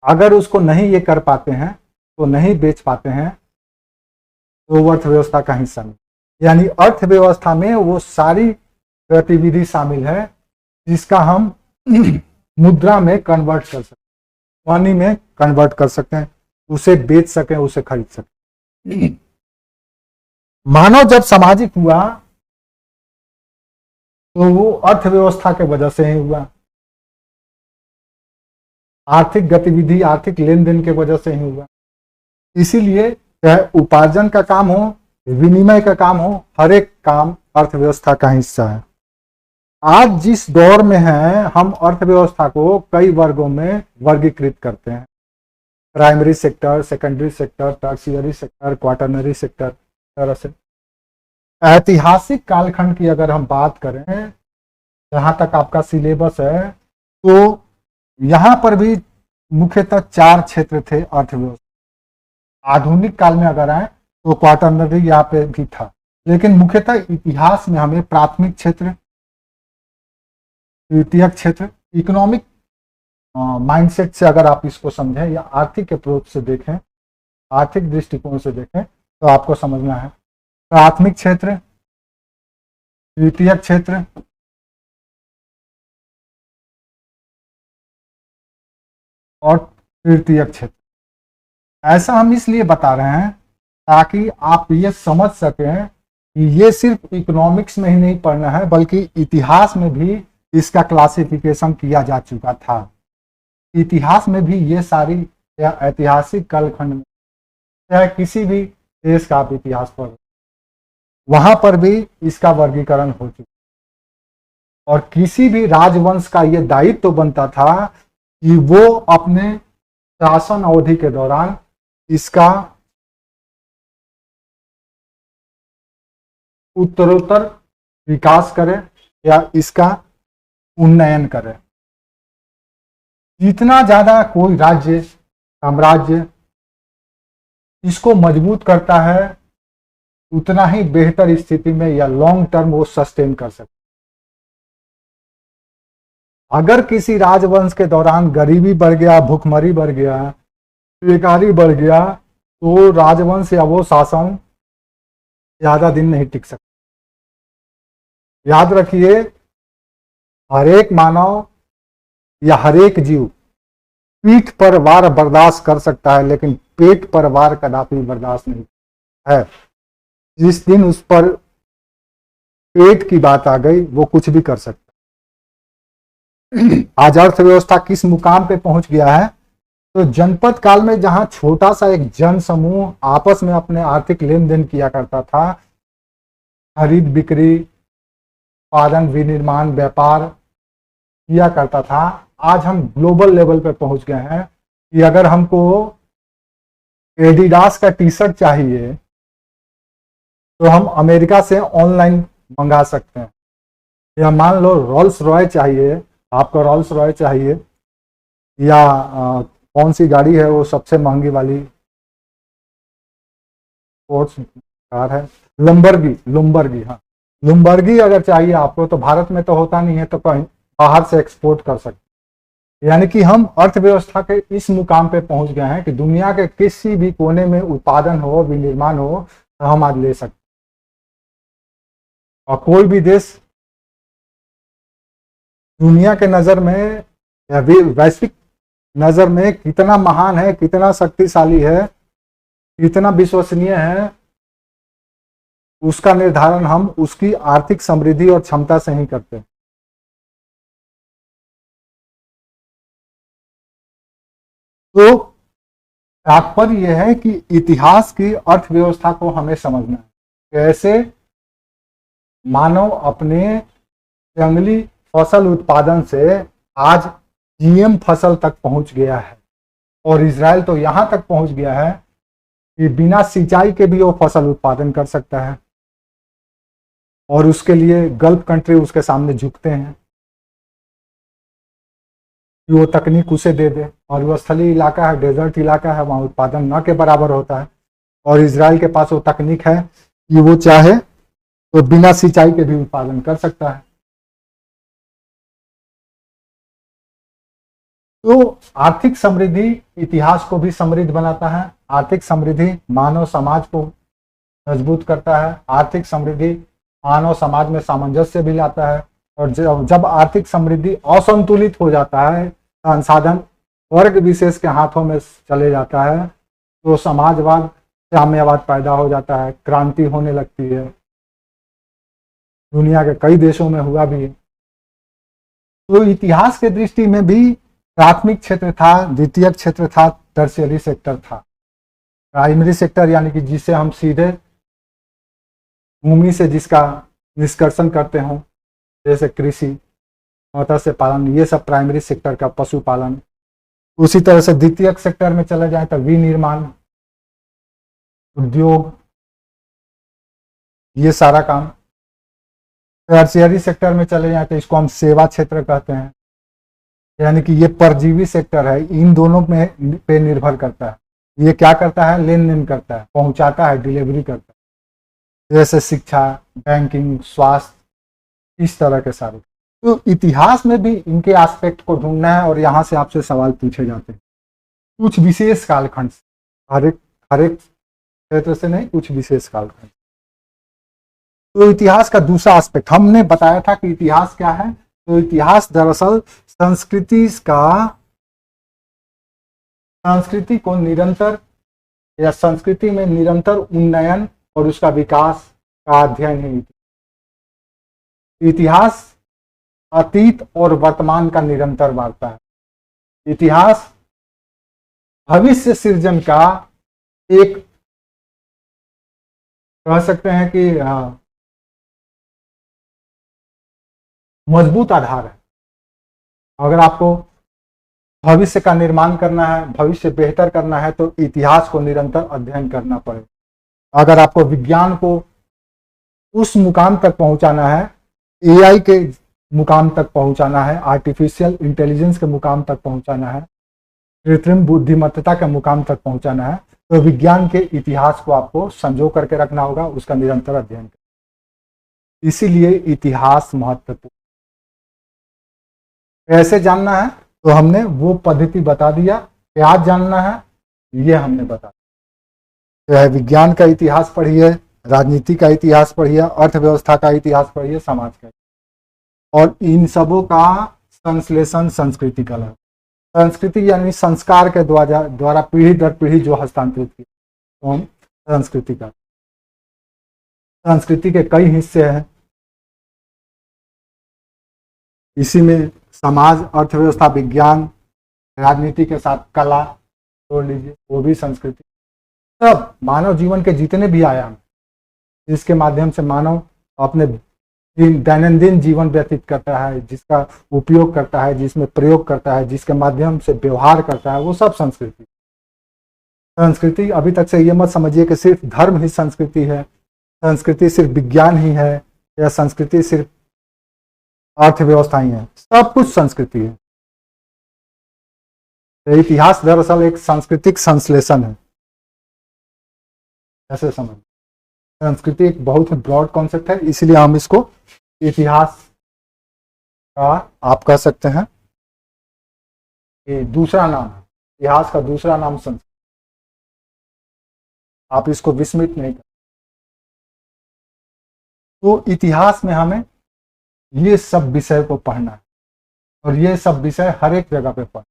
अगर उसको नहीं ये कर पाते हैं, तो नहीं बेच पाते हैं, तो वो अर्थव्यवस्था का हिस्सा नहीं। यानी अर्थव्यवस्था में वो सारी गतिविधि शामिल है जिसका हम मुद्रा में कन्वर्ट कर सकते हैं, मनी में कन्वर्ट कर सकते हैं, उसे बेच सकें, उसे खरीद सकें। मानव जब सामाजिक हुआ तो वो अर्थव्यवस्था के वजह से ही हुआ। आर्थिक गतिविधि, आर्थिक लेन देन के वजह से ही हुआ। इसीलिए चाहे उपार्जन का काम हो, विनिमय का काम हो, हर एक काम अर्थव्यवस्था का हिस्सा है। आज जिस दौर में है, हम अर्थव्यवस्था को कई वर्गों में वर्गीकृत करते हैं। Primary sector, secondary sector, tertiary sector, quaternary sector. तरह से ऐतिहासिक कालखंड की अगर हम बात करें, जहां तक आपका सिलेबस है, तो यहां पर भी मुख्यतः 4 क्षेत्र थे अर्थव्यवस्था। आधुनिक काल में अगर आए तो क्वाटरनरी यहाँ पे भी था, लेकिन मुख्यतः इतिहास में हमें प्राथमिक क्षेत्र, द्वितीयक क्षेत्र, इकोनॉमिक माइंडसेट से अगर आप इसको समझें या आर्थिक अप्रोच से देखें, आर्थिक दृष्टिकोण से देखें, तो आपको समझना है प्राथमिक क्षेत्र, द्वितीयक क्षेत्र और तृतीयक क्षेत्र। ऐसा हम इसलिए बता रहे हैं ताकि आप ये समझ सकें कि ये सिर्फ इकोनॉमिक्स में ही नहीं पढ़ना है, बल्कि इतिहास में भी इसका क्लासिफिकेशन किया जा चुका था। इतिहास में भी ये सारी या ऐतिहासिक कालखंड में, चाहे किसी भी देश का आप इतिहास पढ़, वहां पर भी इसका वर्गीकरण हो चुका। और किसी भी राजवंश का ये दायित्व तो बनता था कि वो अपने शासन अवधि के दौरान इसका उत्तरोत्तर विकास करे या इसका उन्नयन करे। जितना ज्यादा कोई राज्य साम्राज्य इसको मजबूत करता है, उतना ही बेहतर स्थिति में या लॉन्ग टर्म वो सस्टेन कर सकता है। अगर किसी राजवंश के दौरान गरीबी बढ़ गया, भूखमरी बढ़ गया, बेकारी बढ़ गया, तो राजवंश या वो शासन ज्यादा दिन नहीं टिक सकता। याद रखिए, हर एक मानव या हर एक जीव पीठ पर वार बर्दाश्त कर सकता है, लेकिन पेट पर वार कदापि बर्दाश्त नहीं है। जिस दिन उस पर पेट की बात आ गई, वो कुछ भी कर सकता है। आज अर्थव्यवस्था किस मुकाम पे पहुंच गया है? तो जनपद काल में जहां छोटा सा एक जन समूह आपस में अपने आर्थिक लेन देन किया करता था, खरीद बिक्री, उत्पादन विनिर्माण व्यापार किया करता था, आज हम ग्लोबल लेवल पे पहुंच गए हैं कि अगर हमको एडिडास का टी शर्ट चाहिए तो हम अमेरिका से ऑनलाइन मंगा सकते हैं। या मान लो रोल्स रॉय चाहिए, आपको रोल्स रॉय चाहिए, या कौन सी गाड़ी है वो सबसे महंगी वाली स्पोर्ट्स कार है, लुम्बर्गी। हाँ, लुम्बर्गी अगर चाहिए आपको, तो भारत में तो होता नहीं है, तो कहीं बाहर से एक्सपोर्ट कर सकते। यानी कि हम अर्थव्यवस्था के इस मुकाम पे पहुंच गए हैं कि दुनिया के किसी भी कोने में उत्पादन हो, विनिर्माण हो, तो हम आज ले सकते। और कोई भी देश दुनिया के नजर में या वैश्विक नजर में कितना महान है, कितना शक्तिशाली है, कितना विश्वसनीय है, उसका निर्धारण हम उसकी आर्थिक समृद्धि और क्षमता से ही करते हैं। तो तात्पर्य यह है कि इतिहास की अर्थव्यवस्था को हमें समझना है, कैसे मानव अपने जंगली फसल उत्पादन से आज जीएम फसल तक पहुंच गया है। और इजराइल तो यहां तक पहुंच गया है कि बिना सिंचाई के भी वो फसल उत्पादन कर सकता है, और उसके लिए गल्फ कंट्री उसके सामने झुकते हैं कि वो तकनीक उसे दे दे। और वो स्थलीय इलाका है, डेजर्ट इलाका है, वहाँ उत्पादन न के बराबर होता है। और इजराइल के पास वो तकनीक है कि वो चाहे तो बिना सिंचाई के भी उत्पादन कर सकता है। तो आर्थिक समृद्धि इतिहास को भी समृद्ध बनाता है। आर्थिक समृद्धि मानव समाज को मजबूत करता है। आर्थिक समृद्धि मानव समाज में सामंजस्य भी लाता है। और जब आर्थिक समृद्धि असंतुलित हो जाता है, संसाधन वर्ग विशेष के हाथों में चले जाता है, तो समाजवाद, साम्यवाद पैदा हो जाता है, क्रांति होने लगती है। दुनिया के कई देशों में हुआ भी है। तो इतिहास के दृष्टि में भी प्राथमिक क्षेत्र था, द्वितीयक क्षेत्र था, टर्शियरी सेक्टर था। प्राइमरी सेक्टर यानी कि जिसे हम सीधे भूमि से जिसका निष्कर्षण करते हों, जैसे कृषि, मत्स्य पालन, ये सब प्राइमरी सेक्टर का, पशुपालन। उसी तरह से द्वितीयक सेक्टर में चले जाए तो विनिर्माण, उद्योग, ये सारा काम। टर्शियरी सेक्टर में चले जाए तो इसको हम सेवा क्षेत्र कहते हैं, यानी कि ये परजीवी सेक्टर है, इन दोनों में पे निर्भर करता है। ये क्या करता है? लेन देन करता है, पहुंचाता है, डिलीवरी करता है, जैसे शिक्षा, बैंकिंग, स्वास्थ्य, इस तरह के सारे। तो इतिहास में भी इनके एस्पेक्ट को ढूंढना है, और यहाँ से आपसे सवाल पूछे जाते हैं कुछ विशेष कालखंड से, हर एक क्षेत्र से नहीं, कुछ विशेष कालखंड। तो इतिहास का दूसरा एस्पेक्ट हमने बताया था कि इतिहास क्या है। तो इतिहास दरअसल संस्कृति को निरंतर या संस्कृति में निरंतर उन्नयन और उसका विकास का अध्ययन ही इतिहास अतीत और वर्तमान का निरंतर वार्ता है। इतिहास भविष्य सृजन का एक, कह सकते हैं कि मजबूत आधार है। अगर आपको भविष्य का निर्माण करना है, भविष्य बेहतर करना है, तो इतिहास को निरंतर अध्ययन करना पड़ेगा। अगर आपको विज्ञान को उस मुकाम तक पहुंचाना है, एआई के मुकाम तक पहुंचाना है, आर्टिफिशियल इंटेलिजेंस के मुकाम तक पहुंचाना है, कृत्रिम बुद्धिमत्ता के मुकाम तक पहुंचाना है, तो विज्ञान के इतिहास को आपको संजो करके रखना होगा, उसका निरंतर अध्ययन करना। इसीलिए इतिहास महत्वपूर्ण। कैसे जानना है, तो हमने वो पद्धति बता दिया। क्या जानना है, ये हमने बता दिया। तो विज्ञान का इतिहास पढ़िए, राजनीति का इतिहास पढ़िए, अर्थव्यवस्था का इतिहास पढ़िए, समाज का, और इन सबों का संश्लेषण संस्कृति का है। संस्कृति यानी संस्कार के द्वारा पीढ़ी दर पीढ़ी जो हस्तांतरित की, तो हम संस्कृति का। संस्कृति के कई हिस्से हैं, इसी में समाज, अर्थव्यवस्था, विज्ञान, राजनीति के साथ कला जोड़ लीजिए, वो भी संस्कृति। सब मानव जीवन के जितने भी आयाम जिसके माध्यम से मानव अपने दैनंदिन जीवन व्यतीत करता है, जिसका उपयोग करता है, जिसमें प्रयोग करता है, जिसके माध्यम से व्यवहार करता है, वो सब संस्कृति। संस्कृति अभी तक से ये मत समझिए कि सिर्फ धर्म ही संस्कृति है, संस्कृति सिर्फ विज्ञान ही है, या संस्कृति सिर्फ अर्थव्यवस्था ही है। सब कुछ संस्कृति है। तो इतिहास दरअसल एक सांस्कृतिक संश्लेषण है, ऐसे समझ। संस्कृति एक बहुत ही ब्रॉड कॉन्सेप्ट है, इसलिए हम इसको इतिहास का, आप कह सकते हैं कि दूसरा नाम है। इतिहास का दूसरा नाम संस्कृति। आप इसको विस्मृत नहीं कर। तो इतिहास में हमें ये सब विषय को पढ़ना है, और ये सब विषय हर एक जगह पे पढ़ना।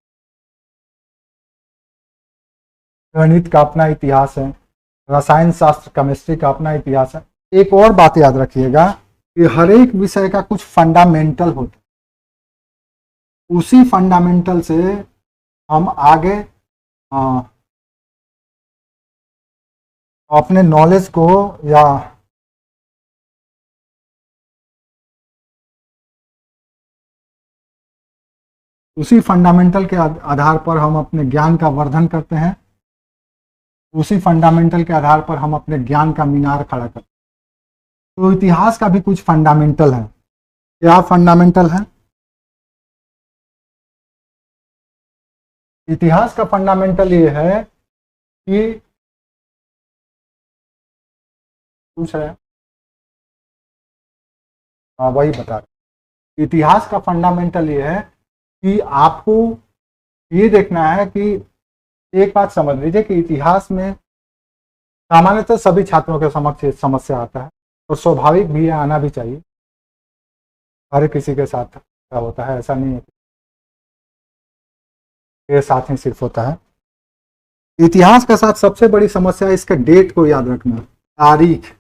गणित का अपना इतिहास है, रसायन शास्त्र, केमिस्ट्री का अपना इतिहास है। एक और बात याद रखिएगा कि हर एक विषय का कुछ फंडामेंटल होता है, उसी फंडामेंटल से हम आगे अपने नॉलेज को, या उसी फंडामेंटल के आधार पर हम अपने ज्ञान का वर्धन करते हैं, उसी फंडामेंटल के आधार पर हम अपने ज्ञान का मीनार खड़ा करते हैं। तो इतिहास का भी कुछ फंडामेंटल है। क्या फंडामेंटल है? इतिहास का फंडामेंटल ये है कि, पूछ रहे हैं, हाँ वही बता रहे। इतिहास का फंडामेंटल ये है कि आपको ये देखना है कि, एक बात समझ लीजिए कि इतिहास में सामान्यतः सभी छात्रों के समक्ष समस्या आता है, और स्वाभाविक भी है, आना भी चाहिए। हर किसी के साथ होता है, ऐसा नहीं है ये साथ ही सिर्फ होता है। इतिहास के साथ सबसे बड़ी समस्या इसके डेट को याद रखना, तारीख।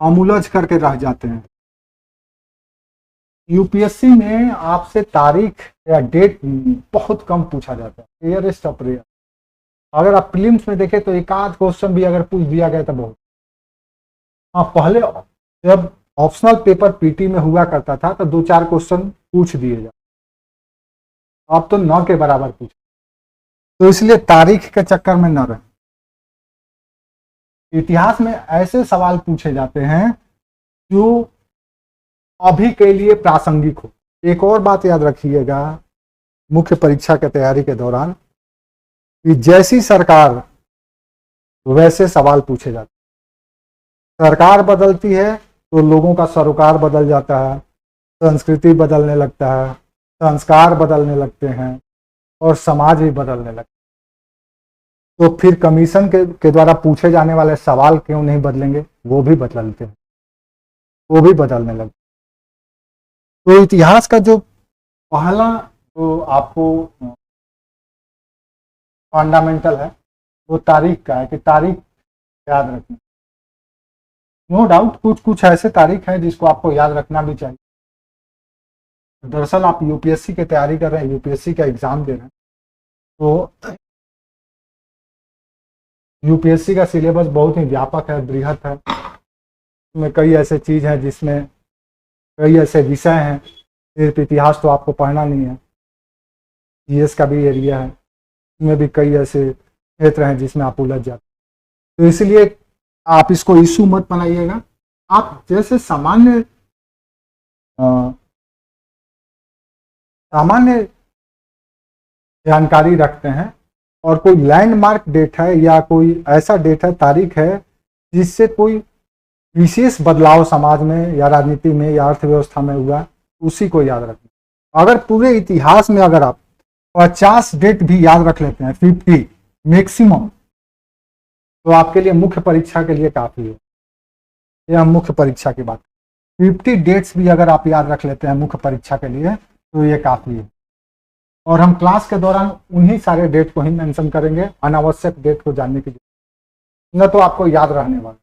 हम उलझ करके रह जाते हैं। यूपीएससी में आपसे तारीख या डेट बहुत कम पूछा जाता है, रेयरेस्ट ऑफ रेयर। अगर आप प्रीलिम्स में देखें तो एक आध क्वेश्चन भी अगर पूछ दिया गया तो बहुत। हाँ, पहले जब ऑप्शनल पेपर पीटी में हुआ करता था तो 2-4 क्वेश्चन पूछ दिए जाते, अब तो 9 के बराबर पूछ। तो इसलिए तारीख के चक्कर में न रहे। इतिहास में ऐसे सवाल पूछे जाते हैं जो अभी के लिए प्रासंगिक हो। एक और बात याद रखिएगा मुख्य परीक्षा की तैयारी के दौरान, कि जैसी सरकार वैसे सवाल पूछे जाते हैं। सरकार बदलती है तो लोगों का सरोकार बदल जाता है, संस्कृति बदलने लगता है, संस्कार बदलने लगते हैं, और समाज भी बदलने लगता है। तो फिर कमीशन के द्वारा पूछे जाने वाले सवाल क्यों नहीं बदलेंगे? वो भी बदलते हैं, वो भी बदलने लगते। तो इतिहास का जो पहला जो आपको फंडामेंटल है वो तारीख का है, कि तारीख याद रखना। नो डाउट कुछ कुछ ऐसे तारीख हैं जिसको आपको याद रखना भी चाहिए। दरअसल आप यूपीएससी की तैयारी कर रहे हैं, यूपीएससी का एग्जाम दे रहे हैं, तो यूपीएससी का सिलेबस बहुत ही व्यापक है, बृहत है। इसमें कई ऐसे चीज़ हैं जिसमें कई ऐसे विषय हैं, सिर्फ इतिहास तो आपको पढ़ना नहीं है, जीएस का भी एरिया है, इसमें भी कई ऐसे क्षेत्र हैं जिसमें आप उलझ जाते हैं। तो इसलिए आप इसको इशू मत बनाइएगा। आप जैसे सामान्य सामान्य जानकारी रखते हैं और कोई लैंडमार्क डेट है या कोई ऐसा डेट है, तारीख है, जिससे कोई विशेष बदलाव समाज में या राजनीति में या अर्थव्यवस्था में हुआ, उसी को याद रखना। अगर पूरे इतिहास में अगर आप 50 डेट भी याद रख लेते हैं, 50 मैक्सिमम, तो आपके लिए मुख्य परीक्षा के लिए काफ़ी है। यह मुख्य परीक्षा की बात, 50 डेट्स भी अगर आप याद रख लेते हैं मुख्य परीक्षा के लिए, तो ये काफ़ी है। और हम क्लास के दौरान उन्हीं सारे डेट को ही मेंशन करेंगे, अनावश्यक डेट को जानने की जरूरत न तो आपको याद रहने वाला।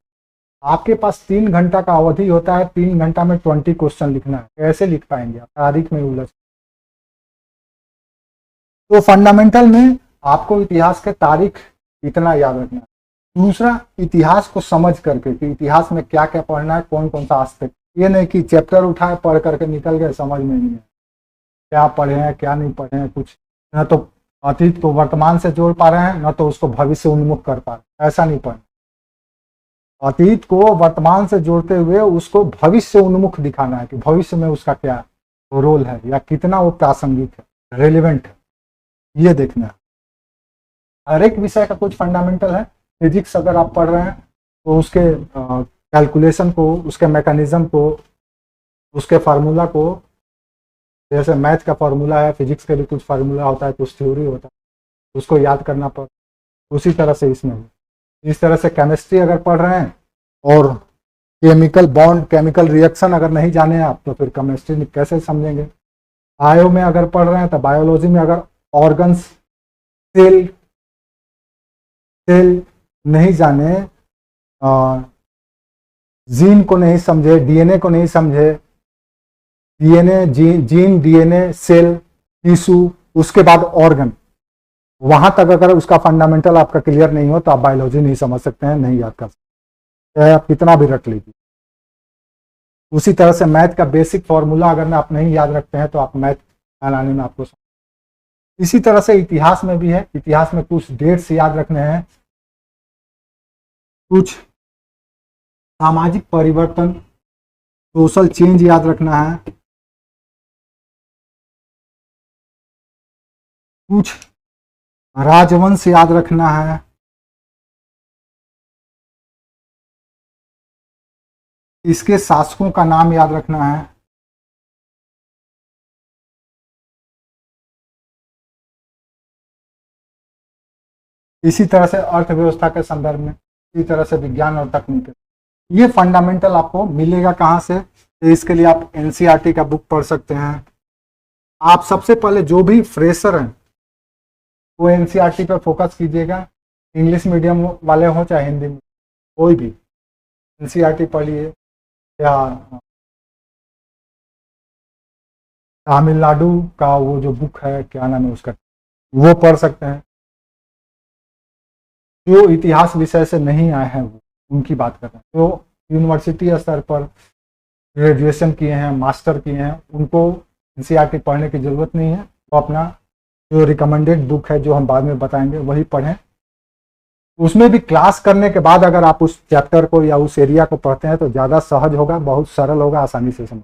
आपके पास 3 घंटा का अवधि होता है, 3 घंटा में 20 क्वेश्चन लिखना है, कैसे लिख पाएंगे आप, तारीख में उलझ। तो फंडामेंटल में आपको इतिहास के तारीख इतना याद रखना है। दूसरा, इतिहास को समझ करके कि इतिहास में क्या क्या पढ़ना है, कौन कौन सा एस्पेक्ट। ये नहीं कि चैप्टर उठाए पढ़ करके निकल गए, समझ में नहीं है क्या पढ़े हैं क्या नहीं पढ़े हैं। कुछ न तो अतीत को वर्तमान से जोड़ पा रहे हैं, न तो उसको भविष्य उन्मुख कर पा रहे हैं। ऐसा नहीं पढ़ना, अतीत को वर्तमान से जोड़ते हुए उसको भविष्य उन्मुख दिखाना है कि भविष्य में उसका क्या रोल है या कितना वो प्रासंगिक है, रेलिवेंट है, ये देखना है। हर एक विषय का कुछ फंडामेंटल है। फिजिक्स अगर आप पढ़ रहे हैं तो उसके कैलकुलेशन को, उसके मैकेनिज्म को, उसके फार्मूला को, जैसे मैथ का फार्मूला है, फिजिक्स के लिए कुछ फार्मूला होता है, कुछ थ्योरी होता है, उसको याद करना पड़ता है। उसी तरह से इसमें भी, इस तरह से केमिस्ट्री अगर पढ़ रहे हैं और केमिकल बॉन्ड, केमिकल रिएक्शन अगर नहीं जाने आप, तो फिर केमिस्ट्री कैसे समझेंगे। बायो में अगर पढ़ रहे हैं तो बायोलॉजी में अगर ऑर्गन्स, सेल नहीं जाने, जीन को नहीं समझे, डीएनए को नहीं समझे, DNA gene DNA cell tissue, उसके बाद ऑर्गन, वहां तक अगर उसका फंडामेंटल आपका क्लियर नहीं हो तो आप बायोलॉजी नहीं समझ सकते हैं, नहीं याद कर सकते, चाहे आप कितना भी रट लीजिए। उसी तरह से मैथ का बेसिक फॉर्मूला अगर आप नहीं याद रखते हैं तो आप मैथ बनाने में आपको। इसी तरह से इतिहास में भी है। इतिहास में कुछ डेट्स याद रखने हैं, कुछ सामाजिक परिवर्तन, सोशल चेंज याद रखना है, कुछ राजवंश याद रखना है, इसके शासकों का नाम याद रखना है, इसी तरह से अर्थव्यवस्था के संदर्भ में, इसी तरह से विज्ञान और तकनीक। ये फंडामेंटल आपको मिलेगा कहाँ से, तो इसके लिए आप एनसीईआरटी का बुक पढ़ सकते हैं। आप सबसे पहले जो भी फ्रेशर हैं वो एनसीईआरटी पर फोकस कीजिएगा, इंग्लिश मीडियम वाले हों चाहे हिंदी में, कोई भी एनसीईआरटी पढ़िए, या तमिलनाडु का वो जो बुक है, क्या नाम है उसका, वो पढ़ सकते हैं। जो इतिहास विषय से नहीं आए हैं वो, उनकी बात कर रहे हैं। जो यूनिवर्सिटी स्तर पर ग्रेजुएशन किए हैं, मास्टर किए हैं, उनको एनसीईआरटी पढ़ने की ज़रूरत नहीं है। वो अपना जो रिकमेंडेड बुक है, जो हम बाद में बताएंगे, वही पढ़ें। उसमें भी क्लास करने के बाद अगर आप उस चैप्टर को या उस एरिया को पढ़ते हैं तो ज़्यादा सहज होगा, बहुत सरल होगा, आसानी से समझ।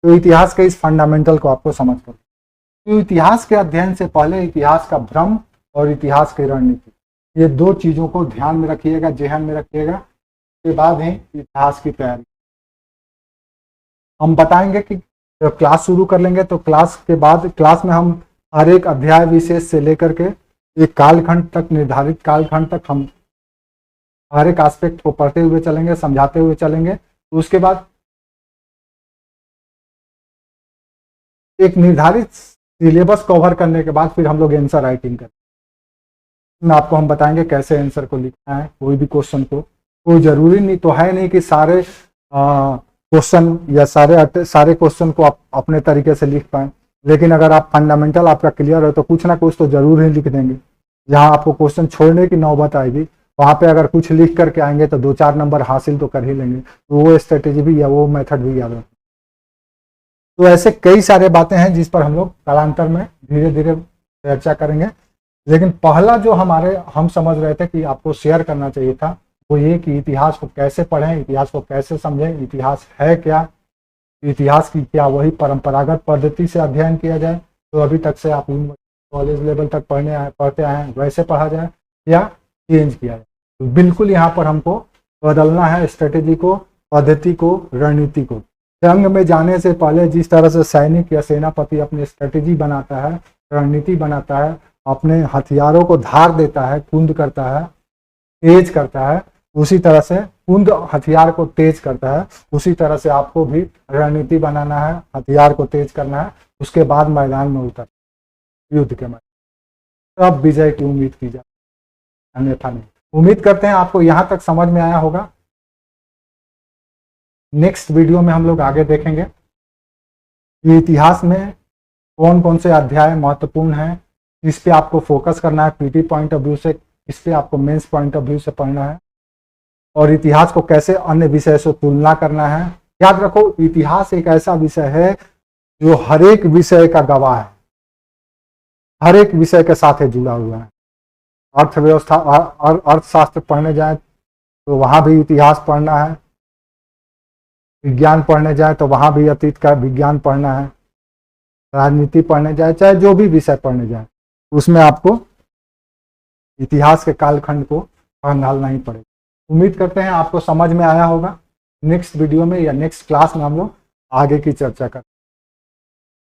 तो इतिहास के इस फंडामेंटल को आपको समझ कर, तो इतिहास के अध्ययन से पहले इतिहास का भ्रम और इतिहास की रणनीति, ये दो चीज़ों को ध्यान में रखिएगा, जेहन में रखिएगा। के बाद ही इतिहास की तैयारी हम बताएंगे कि जब क्लास शुरू कर लेंगे तो क्लास के बाद, क्लास में हम हर एक अध्याय विशेष से लेकर के एक कालखंड तक, निर्धारित कालखंड तक हम हर एक एस्पेक्ट को पढ़ते हुए चलेंगे, समझाते हुए चलेंगे। तो उसके बाद एक निर्धारित सिलेबस कवर करने के बाद फिर हम लोग आंसर राइटिंग करें। आपको हम बताएंगे कैसे आंसर को लिखना है, कोई भी क्वेश्चन को कोई जरूरी नहीं तो है नहीं कि सारे क्वेश्चन या सारे क्वेश्चन को आप अपने तरीके से लिख पाएं, लेकिन अगर आप फंडामेंटल आपका क्लियर है तो कुछ ना कुछ तो जरूर ही लिख देंगे। जहां आपको क्वेश्चन छोड़ने की नौबत आएगी वहां पे अगर कुछ लिख करके आएंगे तो 2-4 नंबर हासिल तो कर ही लेंगे। तो वो स्ट्रेटेजी भी या वो मेथड भी याद रखें। तो ऐसे कई सारे बातें हैं जिस पर हम लोग कालांतर में धीरे धीरे चर्चा करेंगे, लेकिन पहला जो हम समझ रहे थे कि आपको शेयर करना चाहिए था वो ये कि इतिहास को कैसे पढ़ें, इतिहास को कैसे समझें, इतिहास है क्या, इतिहास की क्या वही परंपरागत पद्धति से अध्ययन किया जाए तो अभी तक से आप कॉलेज लेवल तक पढ़ते आए हैं वैसे पढ़ा जाए या चेंज किया जाए। तो बिल्कुल यहाँ पर हमको बदलना है स्ट्रेटेजी को, पद्धति को, रणनीति को। जंग में जाने से पहले जिस तरह से सैनिक या सेनापति अपनी स्ट्रेटेजी बनाता है, रणनीति बनाता है, अपने हथियारों को धार देता है, कुंद करता है, तेज करता है, उसी तरह से कुंद हथियार को तेज करता है, उसी तरह से आपको भी रणनीति बनाना है, हथियार को तेज करना है, उसके बाद मैदान में उतर युद्ध के मैदान तब विजय की उम्मीद की जाए, अन्यथा नहीं। उम्मीद करते हैं आपको यहाँ तक समझ में आया होगा। नेक्स्ट वीडियो में हम लोग आगे देखेंगे कि इतिहास में कौन कौन से अध्याय महत्वपूर्ण हैं, इस पे आपको फोकस करना है पीटी पॉइंट ऑफ व्यू से, इस पे आपको मेंस पॉइंट ऑफ व्यू से पढ़ना है, और इतिहास को कैसे अन्य विषय से तुलना करना है। याद रखो इतिहास एक ऐसा विषय है जो हर एक विषय का गवाह है, हर एक विषय के साथ जुड़ा हुआ है। अर्थव्यवस्था और अर्थशास्त्र पढ़ने जाए तो वहां भी इतिहास पढ़ना है, विज्ञान पढ़ने जाए तो वहां भी अतीत का विज्ञान पढ़ना है, राजनीति पढ़ने जाए चाहे जो भी विषय पढ़ने जाए उसमें आपको इतिहास के कालखंड को खंगालना ही पड़ेगा। उम्मीद करते हैं आपको समझ में आया होगा। नेक्स्ट वीडियो में या नेक्स्ट क्लास में हम लोग आगे की चर्चा करें।